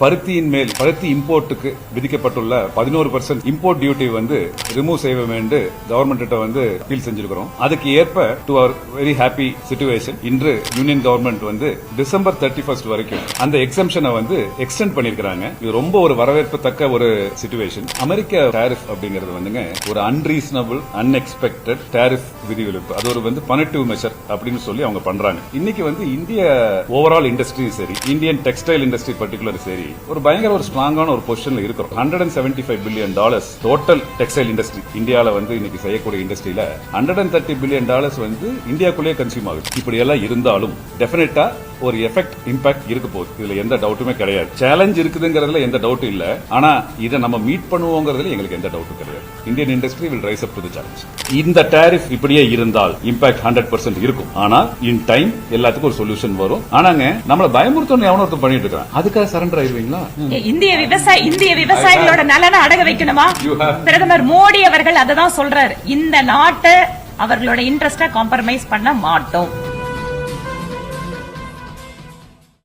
பருத்தியின் மேல் பருத்தி இம்போர்ட்டுக்கு விதிக்கப்பட்டுள்ள 11% இம்போர்ட் டியூட்டி ரிமூவ் செய்ய வேண்டும் கவர்மெண்ட் அப்பீல் செஞ்சிருக்கிறோம். அதுக்கு ஏற்ப to our very happy situation இன்று யூனியன் கவர்மெண்ட் டிசம்பர் 31 வரைக்கும் அந்த எக்ஸம்ஷனை எக்ஸ்டெண்ட் பண்ணிருக்காங்க. இது ரொம்ப ஒரு வரவேற்பத்தக்க ஒரு சிச்சுவேஷன். அமெரிக்க டாரிஃப் அப்படிங்கிறது ஒரு அன்ரீசனபிள் அன்எக்ஸ்பெக்டட் டாரிஃப் விதிவிலக்கு. அது ஒரு பனிட்டிவ் மெஷர் அப்படின்னு சொல்லி அவங்க பண்றாங்க. இன்னைக்கு இந்திய ஓவரால் இண்டஸ்ட்ரி சரி, இந்தியன் டெக்ஸ்டைல் இண்டஸ்ட்ரி பர்டிகுலர் சரி, ஒரு பயங்கர ஒரு ஸ்ட்ராங்கான ஒரு பொசிஷன்ல இருக்கிறோம். $175 பில்லியன் டோட்டல் டெக்ஸ்டைல் இண்டஸ்ட்ரி இந்தியால இன்னைக்கு செய்யக்கூடிய இண்டஸ்ட்ரியில $130 பில்லியன் இந்தியாக்குள்ளே கன்சியூம் ஆகுது. இப்படி எல்லாம் இருந்தாலும் டெபினட்டா ஒரு எஃபெக்ட் இம்பாக்ட் இருக்க போகுது. இதுல எந்த டவுட்டுமே கிடையாது. சேலஞ்ச் இருக்குதுங்கிறதுல எந்த டவுட்டும் இல்ல. ஆனா இதை நம்ம மீட் பண்ணுவோங்கிறதுல எங்களுக்கு எந்த டவுட்டும் கிடையாது. Indian industry will rise up to the challenge. இந்த டாரிஃப் இப்படியே இருந்தால் இம்பாக்ட் 100% இருக்கும். ஆனா இன் டைம் எல்லாத்துக்கும் ஒரு சொல்யூஷன் வரும். ஆனாங்க நம்மள பயமுறுத்தணும் எவனோ ஒருத்தர் பண்ணிட்டு இருக்கான். அதுக்காக சரண்டர் ஆயிடுவீங்களா? இந்திய விவசாயிகளோட நலனை அடக வைக்கணுமா? பிரதமர் மோடி அவர்கள் அததான் சொல்றாரு. இந்த நாட்டை அவர்களோட இன்ட்ரெஸ்ட காம்ப்ரமைஸ் பண்ண மாட்டோம்.